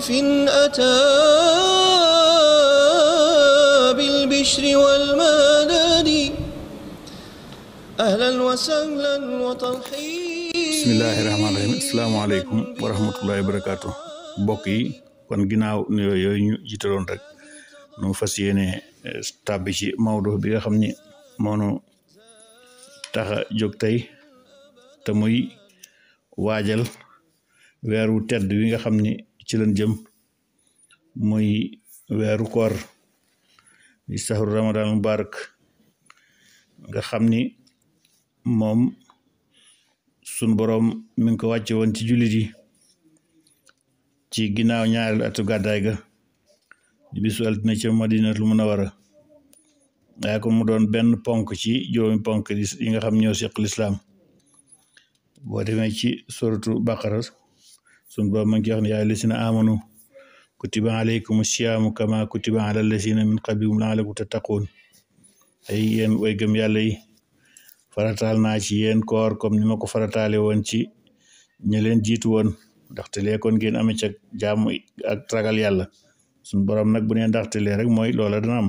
ضيف أتى بالبشر والمدد أهلا وسهلا وترحيب. بسم الله الرحمن الرحيم. السلام عليكم ورحمة الله وبركاته. mbokk yi kon ginnaaw nuyoo yooyu ñu jiitaloon rek nu fas yéene tàbbi ci mawdu bi nga xam ni moonu taxa jóg tey te muy waajal weeru tedd wi nga xam ni ci lañ jëm muy weeru koor di sahru ramadan mubarak nga xam ni moom sun boroom mi ngi ko wàcce woon ci jullit yi ci ginnaaw ñaareelu atu gàddaay ga di bisu altine ca Madinatul Munawwara waaye ko mu doon benn ponk ci juróomi ponk yi nga xam ñoo seq lislaam boo demee ci suratu baqara sun boroom ma ngi wax ne yaa lasina amanu kutiba alaykum siyaamu kama kutiba ala lasina min qablikum la'allakum tattaqun ay yéen way gëm yàlla yi farataal naa ci yéen koor comme ni ma ko farataale woon ci ñi leen jiitu woon ndaxte lee kon ngeen amee ca jaamu ak ragal yàlla suñu borom nag bu nee ndaxte lee rek mooy loola dana am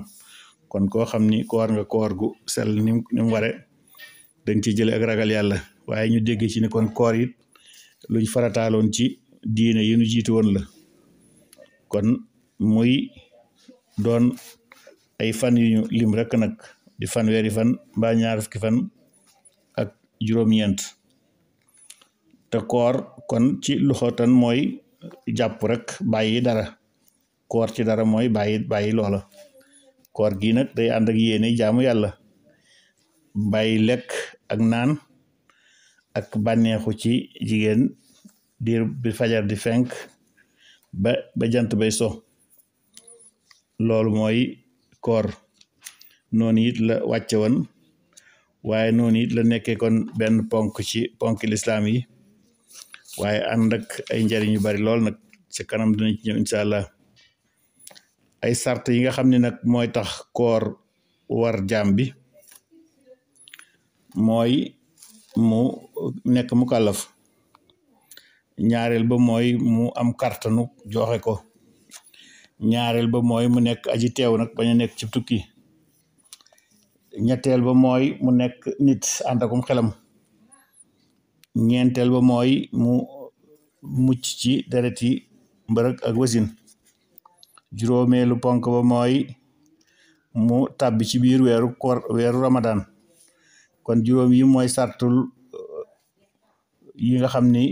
kon koo xam ni koor nga koor gu sell ni mu ware dañ ci jële ak ragal yàlla waaye ñu dégg ci ni kon koor it luñ farataaloon ci diine yi ñu jiitu woon la kon muy doon ay fan yu ñu lim rek nag di fanweeri fan mbaa ñaar fukki fan ak juróom-ñeent te koor kon ci luxatan mooy jàpp rek bàyyi dara koor ci dara mooy bàyyi loola koor gi nag day ànd ak yéene jaamu yàlla bàyyi lekk ak naan ak bànneexu ci jigéen diir bi fajar di fenk ba jant bay so loolu mooy koor noonu it la wàcce woon waaye noonu it la nekkee kon benn ponk ci ponk lislaam yi waaye ànd ak ay njariñ yu bari lool nag ci kanam dinañ ci ñëw incha allah ay sart yi nga xam ne nag mooy tax koor war jaam bi mooy mu nekk mu kàllaf ñaareel ba mooy mu am kàttanu joxe ko ñaareel ba mooy mu nekk aji teew nag bañ a nekk ci tukki ñetteel ba mooy mu nekk nit ànd akum xelam ñeenteel ba mooy mu mucc ci dereti mbërëg ak wasin juróomeelu ponk ba mooy mu tàbbi ci biir weeru ramadan kon juróom yi mooy sartul yi nga xam ni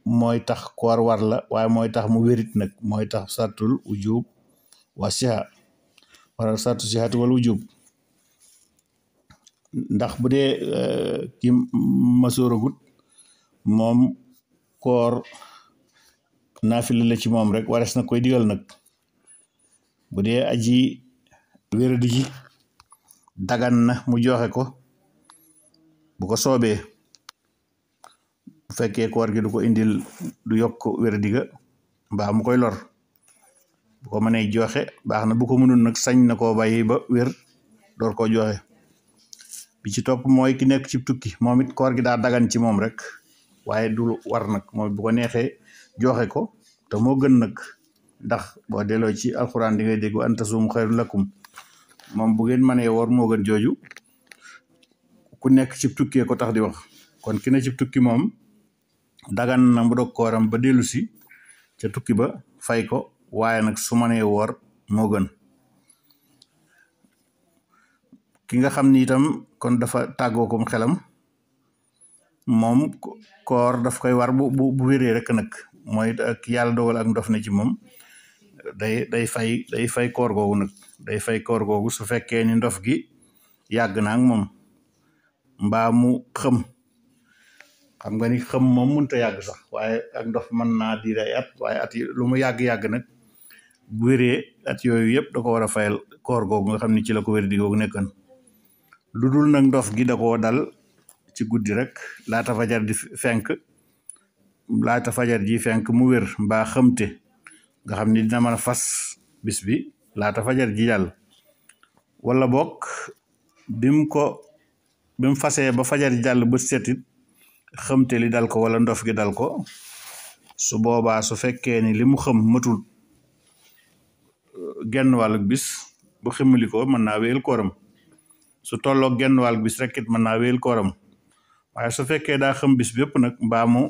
mooy tax koor war la waaye mooy tax mu wérit nag mooy tax sartul wujub wa siha wala sartu sihati wal wujub ndax bu dee ki masooragut moom koor naafila la ci moom rek wares na koy digal nag bu dee aji wéradi ji dagan na mu joxe ko bu ko soobee bu fekkee koor gi du ko indil du yokk wéradi ga mbaa mu koy lor bu ko mënee joxe baax na bu ko mënul nag sañ na koo bàyyi ba wér door koo joxe bi ci topp mooy ki nekk ci tukki moom it koor gi daa dagan ci moom rek waaye du war nag moom bu ko neexee joxe ko te moo gën nag ndax boo delloo ci alxuraan di ngay dégg wa an tasuumu xayrun lakum moom bu ngeen mënee woor moo gën jooju ku nekk ci tukkee ko tax di wax kon ki ne ci tukki moom dagan na mu dog kooram ba dellu si ca tukki ba fay ko waaye nag su mënee woor moo gën ki nga xam ni itam kon dafa tàggoo kom xelam moom koor daf koy war bu wéree rek nag mooy ak yàlla dogal ak ndof ne ci moom day fay koor googu nag day fay koor googu su fekkee ni ndof gi yàgg na ak moom mbaa mu xam nga ni xëm moom mënut a yàgg sax waaye ak ndof mën naa diir ay at waaye at yi lu mu yàgg nag bu wéree at yooyu yëpp da ko war a fayal koor googu nga xam ni ci la ko wér di googu nekkan lu dul nag ndof gi da koo dal ci guddi rek laata fajar ji fenk mu wér mbaa xëmte nga xam ni dina mën a fas bis bi laata fajar ji jàll wala bokk bi mu fasee ba fajar ji jàll ba setit xëmte li dal ko wala ndof gi dal ko su boobaa su fekkee ni li mu xëm matul genn wàllug bis bu ximmali ko mën naa wéyal kooram su tolloo genn wàllug bis rek it mën naa wéyal kooram waaye su fekkee daa xam bis bépp nag mbaa mu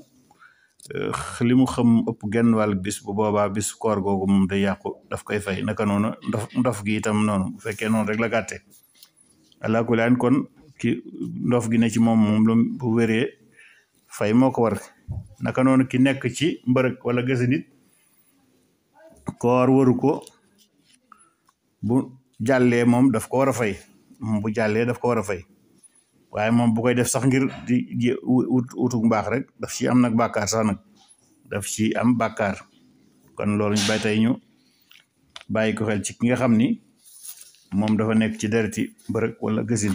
li mu xam ëpp genn wàllug bis bu boobaa bis koor googu moom day yàqu daf koy fay naka noonu ndof gi itam noonu bu fekkee noonu rek la gàtte alaa kulli haal kon ki ndof gi ne ci moom lu bu wéree fay moo ko war naka noonu ki nekk ci mbërëg wala gësa nit koor waru ko bu jàllee moom daf ko war a fay moom bu jàllee daf ko war a fay waaye moom bu koy def sax ngir di utuk mbaax rek daf ci am nag bàkkaar sax nag daf ci am bàkkaar kon loolu ñu bay tey ñu bàyyi ko xel ci ki nga xam ni moom dafa nekk ci dereti mbërëg wala gësin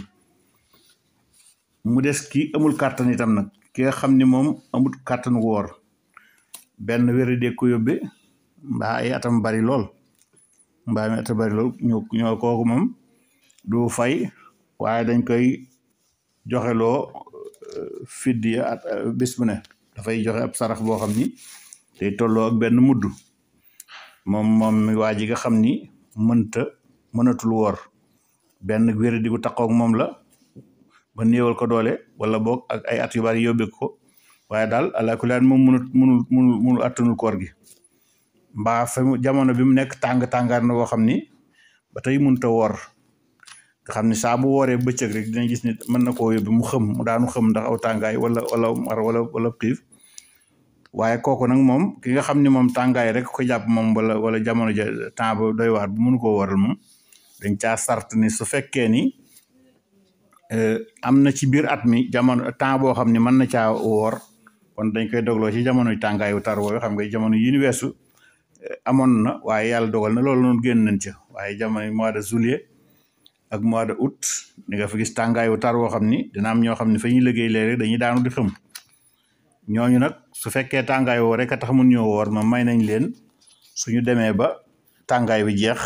mu des ki amul kàttan itam nag ki nga xam ni moom amul kàttan woor benn wéradé ko yóbbe mbaa ay atam bari lool mbaa mi atam bari lool ñoo kooku moom du fay waaye dañ koy joxeloo fiddi at bis bu ne dafay joxe ab sarax boo xam ni day tolloo ak benn mudd moom mi waa ji nga xam ni mënatul woor benn wéradi gu taqoog moom la ba néewal ko doole wala boog ak ay at yu bari yóbbe ko waaye daal ala kulli haal moom mënul attanul koor gi mbaa fa jamono bi mu nekk tàngaar na boo xam ni ba tey mënut a woor nga xam ni saa bu wooree bëccëg rek dina gis ni mën na koo yóbbu mu daanu xëm ndax aw tàngaay wala xiif waaye kooku nag moom ki nga xam ni moom tàngaay rek ko jàpp moom wala jamono ja temps ba doy waar bu mënu koo waral moom dañ caa sart ni su fekkee ni am na ci biir at mi jamono temps boo xam ni mën na caa woor kon dañ koy dogloo ci jamono tàngaayu tar wooyu xam nga jamono yi ni weesu amoon na waaye yàlla dogal na loolu noonu génn nañ ca waaye jamono mois de juillet ak mois de août di nga fa gis tàngaayu tar woo xam ni dina am ñoo xam ne fa ñuy liggéey léeg-léeg dañuy daanu di xëm ñooñu nag su fekkee tàngaay woo rek a tax mun ñoo woor ma may nañ leen suñu demee ba tàngaay bi jeex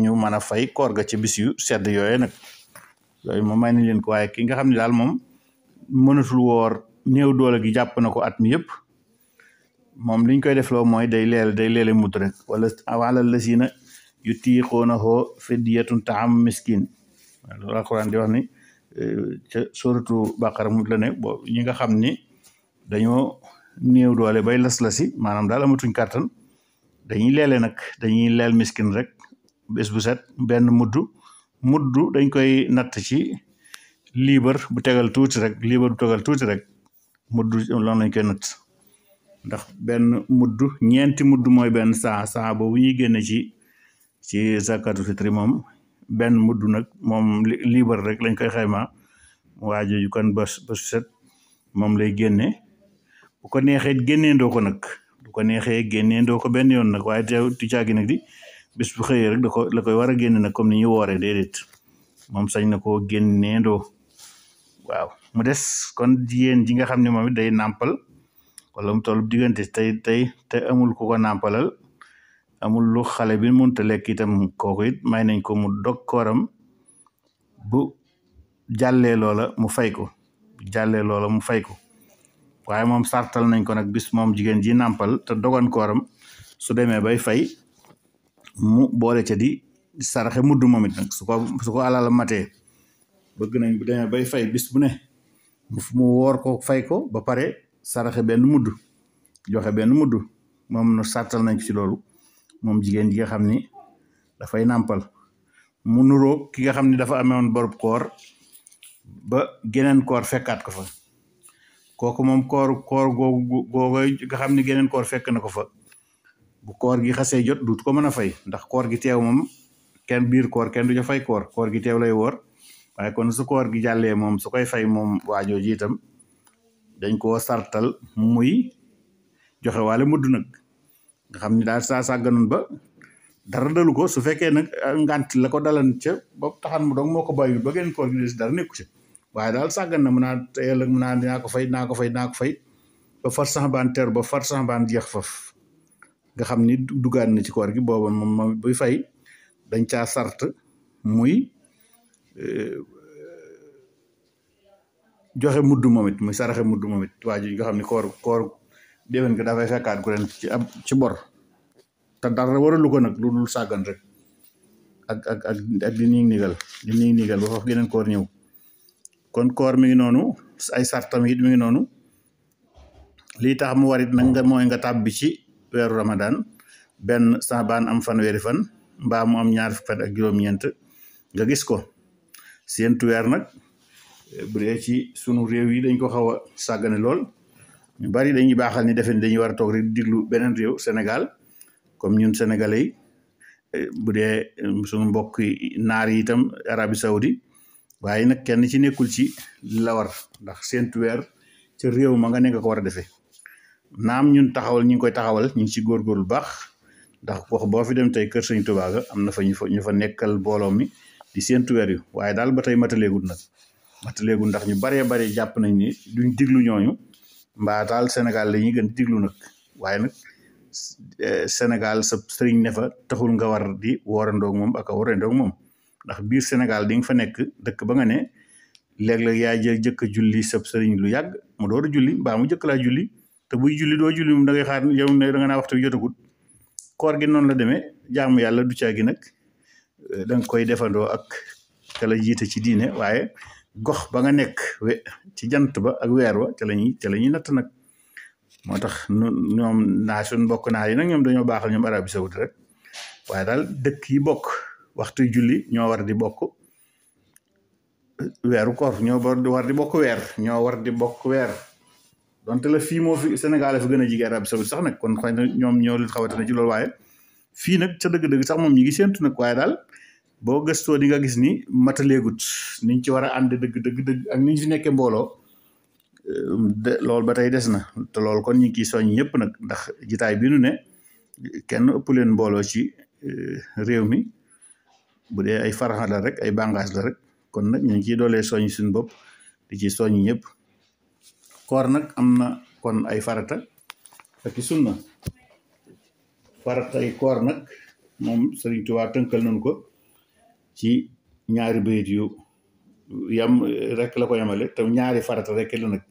ñu mën a fay koor ga ci bis yu sedd yooyu nag yooyu moom may nañ leen ko waaye ki nga xam ne daal moom mënatul woor néew doole gi jàpp na ko at mi yëpp moom liñ koy def loo mooy day leele mut rek wala lasina yutiquunahu fidyatun ta'am miskin loolu alquran di wax ni ca suratu baqara mu la ne bo ñi nga xam ni dañoo néew doole bay las-lasi maanaam daal amatuñ kàttan dañuy leel miskin rek bés bu set benn muddu dañ koy natt ci liibar bu tegal tuuti rek muddu loolu lañ koy natt ndax benn muddu ñeenti muddu mooy benn saa boobu ñuy génne ci zakatu fitri moom benn muddu nag moom liibar rek lañ koy xayma waa jooju kon ba set moom lay génne bu ko neexee génneendoo ko nag bu ko neexee génneendoo ko benn yoon nag waaye tu caagi nag di bis bu xëyee rek la koy war a génne nag comme ni ñu wooree déedéet moom sañ na koo génneendoo waaw mu des kon jigéen ji nga xam ne moom it day nàmpal wala mu toll diggante te amul ku ko nàmpalal amul lu xale bi mënut a lekk itam kooku it may nañ ko mu dog kooram bu jàllee loola mu fay ko waaye moom sartal nañ ko nag bis moom jigéen ji nàmpal te dogon kooram su demee bay fay mu boole ca di saraxe mudd moom it nag su ko alal matee bëgg nañ bu demee bay fay bis bu ne mu woor ko fay ko ba pare saraxe benn mudd joxe benn mudd moom na sartal nañ ko ci loolu moom jigéen ji nga xam ni dafay nàmpal mu nuroo ki nga xam ni dafa amewoon borub koor ba geneen koor fekkaat ko fa kooku moom koor googu nga xam ni geneen koor fekk na ko fa bu koor gi xasee jot duut ko mën a fay ndax koor gi teew moom biir koor kenn du ca fay koor gi teew lay woor waaye kon su koor gi jàllee moom su koy fay moom waajoo ji itam dañ koo sartal muy joxe waale mudd nag nga xam ni daal saa sàgganoon ba dara dalu ko su fekkee nag ngant la ko dalan ca ba taxan mu dong moo ko bàyyi ba geneen koor gi des dara nekku ca waaye daal sàggan na mën naa dinaa ko fay ba far sax baan teer ba far sax baan jeex faf nga xam ni dugaat na ci koor gi booba moom buy fay dañ caa sart muy joxe mudd moom it muy saraxe mudd moom it waa ji nga xam ni koor déwén nga dafay fekkaat ku leen ci bor te dara waralu ko nag lu dul sàggan rek ak di niigal ba foofu geneen koor ñëw kon koor mi ngi noonu ay sartam it mi ngi noonu lii tax mu warit nag nga mooy nga tàbbi ci weeru Ramadan benn Saabaan am fanweeri fan mbaa mu am ñaar fukki fan ak juróom-ñeent nga gis ko seentu weer nag bu dee ci sunu réew yi dañ ko xaw a sàggane lool ñu bari dañuy baaxal ni defe ni dañuy war a toog rek diglu beneen réew Sénégal comme ñun sénégalais yi bu dee sunu mbokk naar yi itam Arabie Saoudi waaye nag kenn ci nekkul ci la war ndax seentu weer ca réew ma nga ne nga ko war a defee naam ñun taxawal ñu ngi koy taxawal ñu ngi ci góorgóorlu baax ndax wax boo fi dem tey kër Sëñ Touba ga am na fa ñu fa nekkal mbooloo mi di seentu weer yu waaye daal ba tey mataleegul ndax ñu baree bare jàpp nañ ni duñ diglu ñooñu mbaa daal Sénégal la ñuy gën diglu nag waaye nag Sénégal sa sëriñ ne fa taxul nga war di woorandoog moom ak a warandoog moom ndax biir Sénégal di nga fa nekk dëkk ba nga ne léeg-léeg yaa jëkk a julli sab sëriñ lu yàgg mu door a julli mbaa mu jëkk laa julli te buy julli doo julli moom da ngay xaar yow ne da nga naa waxtu bi jotagut koor gi noonu la demee jaamu yàlla du caa gi nag da nga koy defandoo ak ka la jiite ci diine waaye gox ba nga nekk ci jant ba ak weer wa ca la ñuy natt nag moo tax ñoom suñ mbokk naa yi nag ñoom dañoo baaxal ñoom Arabie Saoudi rek waaye daal dëkk yi bokk waxtu julli ñoo war di bokk weeru koor ñoo war di bokk weer donte la fii moo fi Sénégal la fi gën a jige Arabie Saoudi sax nag kon xëy na ñoom ñoo leen xawatana ci loolu waaye fii nag ca dëgg-dëgg sax moom ñi ngi séentu nag waaye daal boo gëstoo di nga gis ni mataleegut niñ ci war a ànd dëgg ak niñ fi nekkee mbooloo loolu ba tey des na te loolu kon ñu ngi ciy soñ ñëpp nag ndax jitaay bi nu ne kenn ëpp leen mbooloo ci réew mi bu dee ay faraxa la rek ay bàngaas la rek kon nag ñu ngi ciy doolee soñ suñu bopp di ci soñ ñëpp koor nag am na kon ay farata ak i sunna farata ay koor nag moom Sëriñ Tuubaa tënkal nañu ko ci ñaari bayit yu yam rek la ko yamale te ñaari farata rek la nag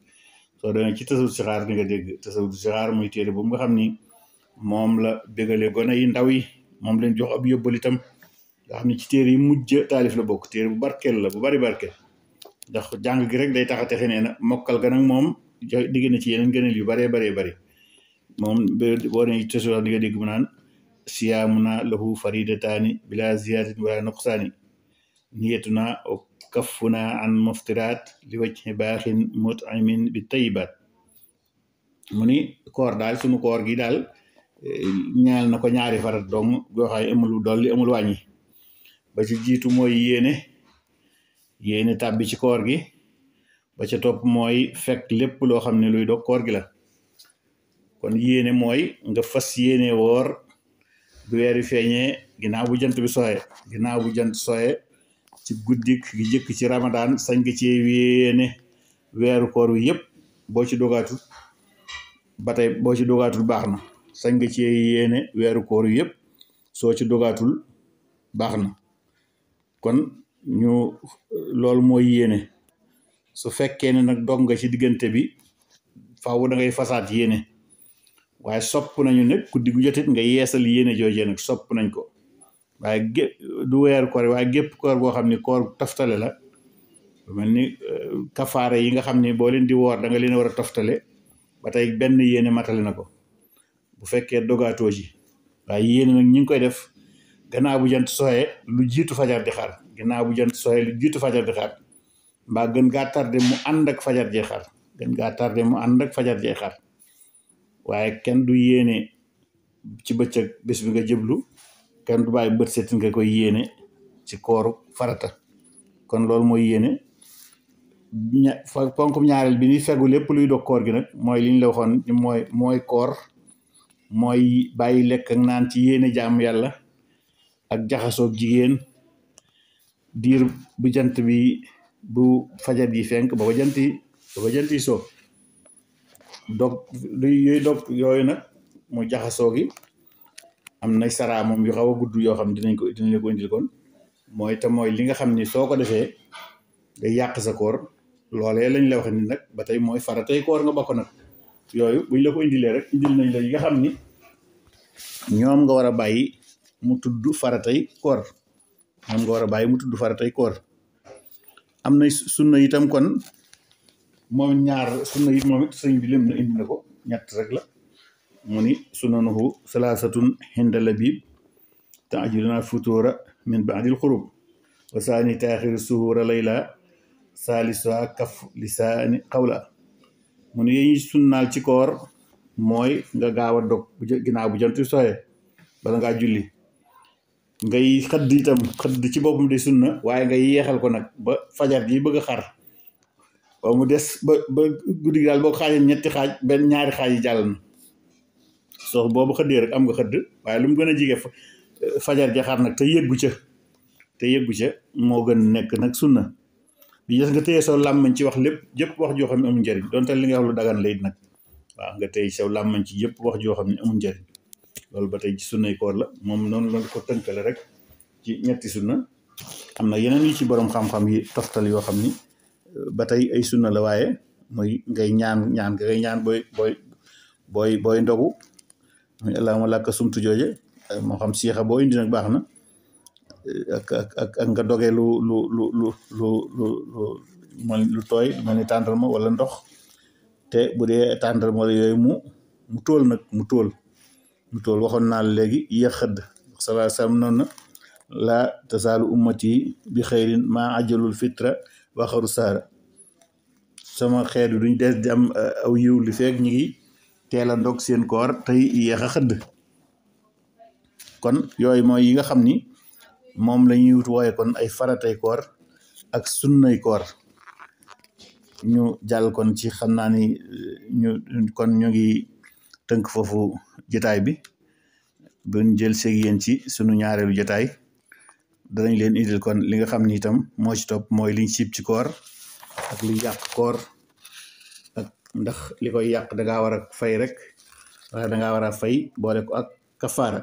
soo demee ci tasawut si xaar di nga dégg tasawut si xaar muy téere boobu nga xam ni moom la bégale gone yi ndaw yi moom leen jox ab yóbbal itam nga xam ni ci téere yi mujj taalif la bokk téere bu barkeel la bu bari barkeel ndax jàng gi rek day tax a texe nee na mokkal ga nag moom digg na ci yeneen gëneel yu baree bari moom boo ne tasawut di nga dégg mu naan siyaamuna lahu faridataani bila ziyadatin wala nuqsaani niyatuna kaffuna an muftiraat li wajhi baaxin mut'imin bi tayyibaat mu ni koor daal sunu koor gi daal ñaal na ko ñaari farat dong goo xay amul dolli amul wàññi ba ci jiitu mooy yéene tàbbi ci koor gi ba ca topp mooy fekk lépp loo xam ne luy dog koor gi la kon yéene mooy nga fas yéene woor bu weer wi feeñee ginnaaw bu jant soye ci guddik gi jëkk ci Ramadan sañ nga ci yéene weeru koor wi yëpp boo ci dogaatul baax na sañ nga ci yéene weeru koor wi yëpp soo ci dogaatul baax na kon loolu mooy yéene su fekkee ne nag dog nga ci diggante bi faaw da ngay fasaat yéene waaye sopp nañu nag guddi gu jotit nga yeesal yéene joojee nag sopp nañ ko waaye du weeru koor waaye gépp koor boo xam ni koor toftale la mel ni kafaare yi nga xam ni boo leen di woor da nga leen war a toftale ba tey benn yéene matale na ko bu fekkee dogaatoo ji waaye yéene nag ñi ngi koy def gannaaw bu jant soxee lu jiitu fajar di xaar mbaa gën gaa tardé mu ànd ak fajar jee xaar waaye kenn du yéene ci bëccëg bés bi nga jëblu kenn du bàyyi bët set nga koy yéene ci kooru farata kon loolu mooy yéene ponkum ñaareel bi ni fegu lépp luy dog koor gi nag mooy li ñu la waxoon mooy koor mooy bàyyi lekk ak naan ci yéene jaam yàlla ak jaxasoog jigéen diir bu jant bi bu fajar gi fenk ba jant yi soo dog yooyu nag mu jaxasoo gi am na saraa moom yu xaw a gudd yoo xam dinañ la ko indil kon mooy li nga xam ni soo ko defee day yàq sa koor loolee lañ la wax ni nag ba tey mooy faratay koor nga bokk nag yooyu buñ la ko indilee rek indil nañ la yi nga xam ni ñoom nga war a bàyyi mu tudd faratay koor ñoom nga war a bàyyi mu tudd faratay koor am na sunna itam kon moom ñaar sunna yi moom it sëñ bi lim na indi na ko ñett rek la mu ni sunanuhu salaasatun hinda labib taajiluna futuura min baadil xurub wa saani taaxiru suhuura layla saalisuha kaf lisaani xawla mu ne yi sunnaal ci koor mooy nga gaaw a dog ginnaaw bu jant soxee bala ngaa julli ngay xëdd itam xëdd ci boppam de sunna waaye ngay yeexal ko nag ba fajar ji bëgg a xar ba mu des ba guddi gi daal boo xaajee ñetti xaaj benn ñaari xaaj yi jàll na soo boobu xëddee rek am nga xëdd waaye lu mu gën a jige fajar ja xar nag te yëggu ca moo gën nekk nag sunna bi des nga téye saw làmmañ ci wax lépp jëpp wax joo xam ne amul njëriñ donte li nga wax lu dagan lay nag waaw nga téye saw làmmañ ci yëpp wax joo xam ne amul njëriñ loolu ba tey ci sunnay koor la moom noonu la ko tënkale rek ci ñetti sunna am na yeneen yi ci borom xam-xam yi toftal yoo xam ni ba tey ay sunna la waaye muy ngay ñaan ngay ñaan booy ndogu muy allahumma laka sumtu jooje moo xam siixa boo indi nag baax na ak nga doge lu tooy lu mel ni tàndarma wala ndox te bu dee tàndarma wala yooyu mu tóol nag mu tóol waxoon naa la léegi yéex xëdd sallallahu alayhi wasallam noonu na laa tasaalu ummati bi xayrin maa ajalul fitra waxaru saara sama xeet bi duñ des di am aw yiw li feek ñi ngi teel a ndog seen koor tey yéex a xëdd kon yooyu mooy yi nga xam ni moom la ñuy wut wooye kon ay faratay koor ak sunnay koor ñu jàll kon ci xam naa ni ñu ngi tënk foofu jotaay bi buñ jël seeg yéen ci sunu ñaareelu jotaay danañ leen indil kon li nga xam ni itam moo ci topp mooy liñ siib ci koor ak li yàq koor ak ndax li koy yàq dangaa war a fay rek waaye dangaa war a fay boole ko ak kafaara